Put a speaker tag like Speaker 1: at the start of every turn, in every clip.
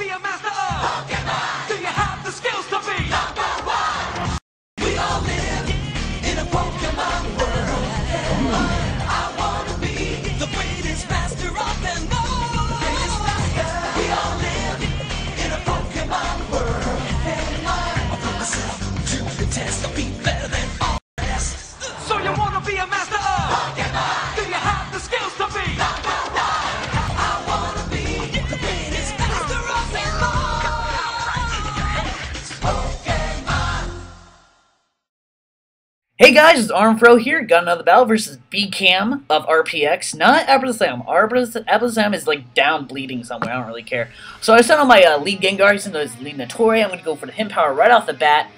Speaker 1: be a master of Pokemon? Do you have the skills to be #1? We all live in a Pokemon world. I wanna be the greatest master of them all. We all live in a Pokemon world. I put myself to the test. I'll be better than all the rest. So you wanna be a master of Pokemon? Do you have the skills to be #1? I wanna be the greatest master of them all. Pokemon.
Speaker 2: Hey guys, it's Armedfro here. Got another battle versus Bcam of RPX, not Abrazam. Abrazam is like down bleeding somewhere. I don't really care. So I sent on my lead Gengar. He's into his lead Notori. I'm going to go for the Him Power right off the bat.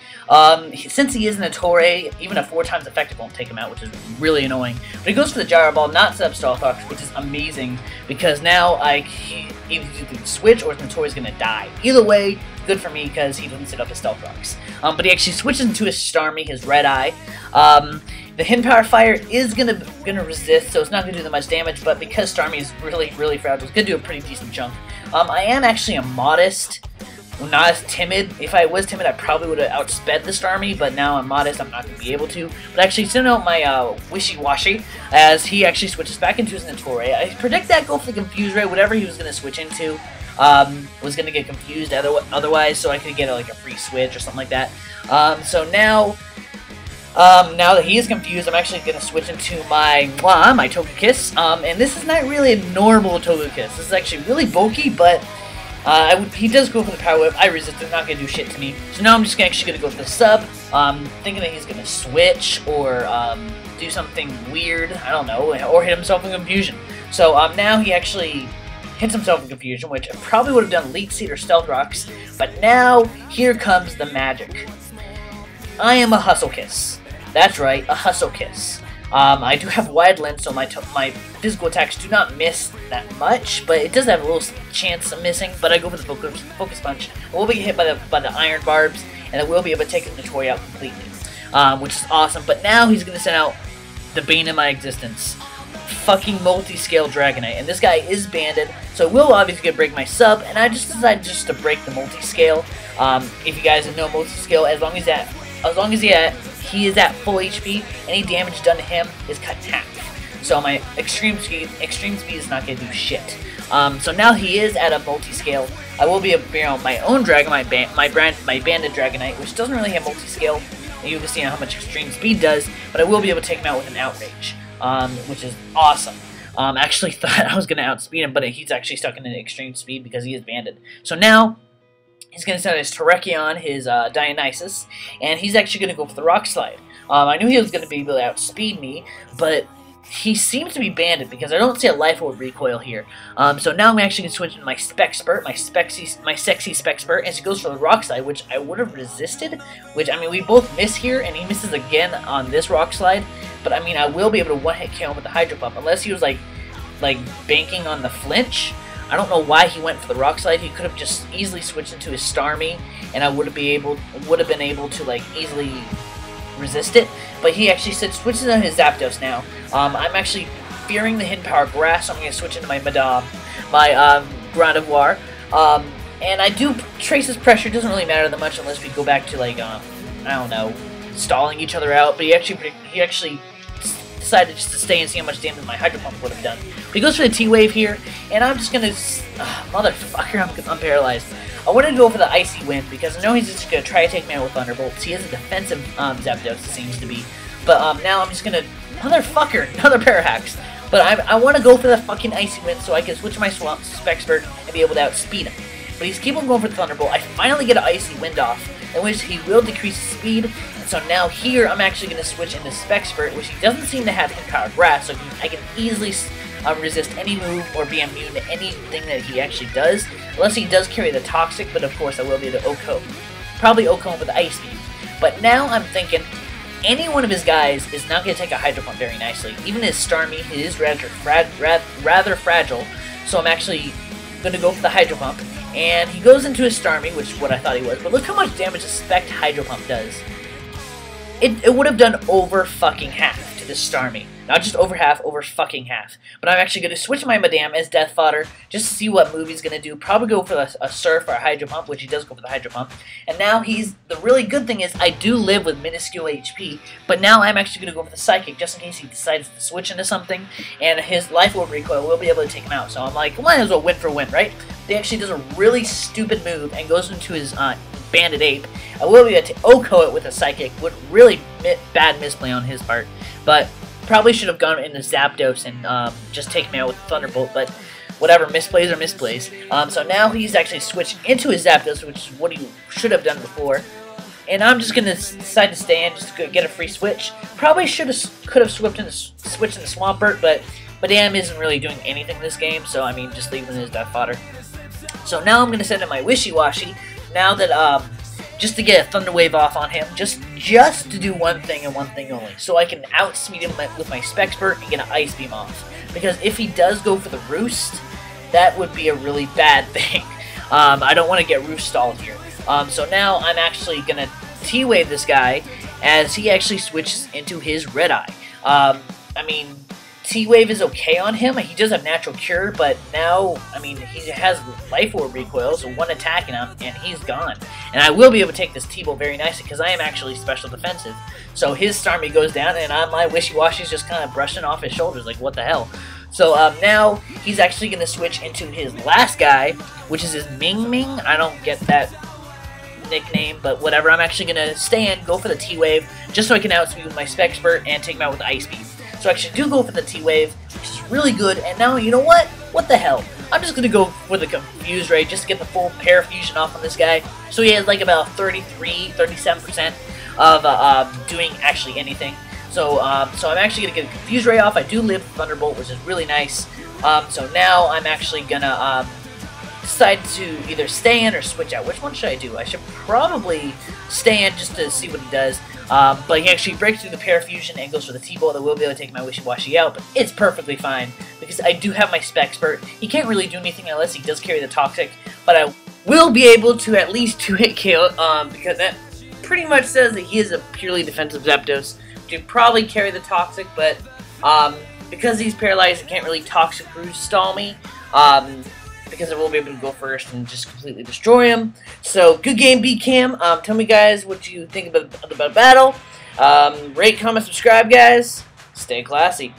Speaker 2: Since he is Notori, even a 4 times effective won't take him out, which is really annoying. But he goes for the Gyro Ball, not set up Starfox, which is amazing because now he either can switch or Notori's going to die. Either way, good for me because he doesn't set up his Stealth Rocks. But he actually switches into his Starmie, his Red Eye. The Hidden Power Fire is gonna resist, so it's not gonna do that much damage. But because Starmie is really fragile, it's gonna do a pretty decent chunk. I am actually a modest, not as timid. If I was timid, I probably would have outsped the Starmie. But now I'm modest, I'm not gonna be able to. But actually, send out my Wishy-Washy as he actually switches back into his Notori. I predict that go for the Confuse Ray, whatever he was gonna switch into. Was gonna get confused otherwise, so I could get like a free switch or something like that. So now that he is confused, I'm actually gonna switch into my Togekiss. And this is not really a normal Togekiss. This is actually really bulky, but he does go for the Power Whip. I resist it, not gonna do shit to me. So now I'm just actually gonna go for the sub. Thinking that he's gonna switch or do something weird, I don't know, or hit himself in confusion. So now he actually hits himself in confusion, which probably would have done Leech Seed or Stealth Rocks, but now here comes the magic. I am a Hustle Kiss. That's right, a Hustle Kiss. I do have wide lens, so my physical attacks do not miss that much, but it does have a little chance of missing. But I go for the Focus Punch. I will be hit by the Iron Barbs, and I will be able to take the Notori out completely, which is awesome. But now he's gonna send out the bane of my existence. Fucking multi-scale Dragonite, and this guy is banded, so I will obviously break my sub, and I just decided to break the multi-scale. If you guys know multi-scale, as long as he is at full HP, any damage done to him is cut in half. So my extreme speed is not gonna do shit. So now he is at a multi-scale. I will be able to bring out my own Dragonite, my banded Dragonite, which doesn't really have multi-scale. You can see how much extreme speed does, but I will be able to take him out with an Outrage. Which is awesome. Actually thought I was going to outspeed him, but he's actually stuck in an extreme speed because he is banded. So now, he's going to send his Terrakion, his Dionysus, and he's actually going to go for the Rock Slide. I knew he was going to be able to outspeed me, but he seems to be banded because I don't see a Life Orb recoil here. So now I'm actually going to switch into my Spec Spurt, my sexy Spec Spurt, and he goes for the Rock Slide, which I would have resisted. Which, I mean, we both miss here, and he misses again on this Rock Slide. But, I mean, I will be able to one-hit kill him with the Hydro Pump, unless he was, like banking on the flinch. I don't know why he went for the Rock Slide. He could have just easily switched into his Starmie, and I would have been able to, like, easily resist it. But he actually switches on his Zapdos now. I'm actually fearing the Hidden Power Grass, so I'm going to switch into my Madame, my Gardevoir. And I do trace his pressure. It doesn't really matter that much unless we go back to, like, I don't know, stalling each other out. But he actually decided just to stay and see how much damage my Hydro Pump would have done. But he goes for the T-Wave here, and I'm just gonna... motherfucker, I'm paralyzed. I wanted to go for the Icy Wind, because I know he's just gonna try to take me out with Thunderbolts. He is a defensive Zapdos, it seems to be. But now I'm just gonna... Motherfucker, another Parahax. But I want to go for the fucking Icy Wind so I can switch my Spec Spurt and be able to outspeed him. But he's keep on going for the Thunderbolt. I finally get an Icy Wind off, in which he will decrease his speed. So now here, I'm actually going to switch into Spec Spurt, which he doesn't seem to have Hidden Power Grass, so I can easily resist any move or be immune to anything that he actually does, unless he does carry the Toxic, but of course I will be able to OHKO. Probably OHKO with the Ice Beam. But now I'm thinking, any one of his guys is not going to take a Hydro Pump very nicely. Even his Starmie, he is rather fragile, so I'm actually going to go for the Hydro Pump. And he goes into his Starmie, which is what I thought he was, but look how much damage a Spec Hydro Pump does. It would have done over fucking half to this Starmie. Not just over half, over fucking half. But I'm actually going to switch my Madame as Death Fodder just to see what move he's going to do. Probably go for a Surf or a Hydro Pump, which he does go for the Hydro Pump. And now the really good thing is I do live with minuscule HP, but now I'm actually going to go for the Psychic just in case he decides to switch into something, and his Life Orb recoil will be able to take him out. So I'm like, might as well win for win, right? He actually does a really stupid move and goes into his Bandit Ape. I will be able to OHKO it with a Psychic, with really bad misplay on his part, but probably should have gone into Zapdos and just taken me out with Thunderbolt, but whatever, misplays are misplays. So now he's actually switched into his Zapdos, which is what he should have done before. And I'm just gonna decide to stay in, just to get a free switch. Probably could have switched into Swampert, but Madame isn't really doing anything in this game, so I mean, just leave him as Death Fodder. So now I'm gonna send in my Wishy-Washy. Now that just to get a Thunder Wave off on him, just to do one thing and one thing only, so I can outspeed him with my Spec-Spurt and get an Ice Beam off. Because if he does go for the Roost, that would be a really bad thing. I don't want to get Roost stalled here. So now I'm actually going to T-Wave this guy as he actually switches into his Red Eye. I mean, T-Wave is okay on him. He does have Natural Cure, but now, I mean, he has Life Orb recoil, so one attack in him, and he's gone. And I will be able to take this T-Bolt very nicely, because I am actually special defensive. So his Starmie goes down, and my Wishy-Washy's just kind of brushing off his shoulders, like, what the hell? So now he's actually going to switch into his last guy, which is his Ming Ming. I don't get that nickname, but whatever. I'm actually going to stay in, go for the T-Wave, just so I can outspeed with my Spec-Spurt and take him out with the Ice Beam. So I actually do go for the T-Wave, which is really good, and now, you know what? What the hell? I'm just going to go for the Confuse Ray just to get the full Parafusion off on this guy. So he has like about 37% of doing actually anything. So I'm actually going to get a Confuse Ray off. I do live with Thunderbolt, which is really nice. So now I'm actually going to decide to either stay in or switch out. Which one should I do? I should probably stay in just to see what he does. But he actually breaks through the Parafusion and goes for the T-Bolt. I will be able to take my Wishy-Washy out, but it's perfectly fine because I do have my Spec-Spurt. He can't really do anything unless he does carry the Toxic, but I will be able to at least 2-hit KO because that pretty much says that he is a purely defensive Zapdos. To probably carry the Toxic, but because he's paralyzed, he can't really Toxic Roost stall me. Because I will be able to go first and just completely destroy him. So, good game, Bcam. Tell me, guys, what you think about the battle. Rate, comment, subscribe, guys. Stay classy.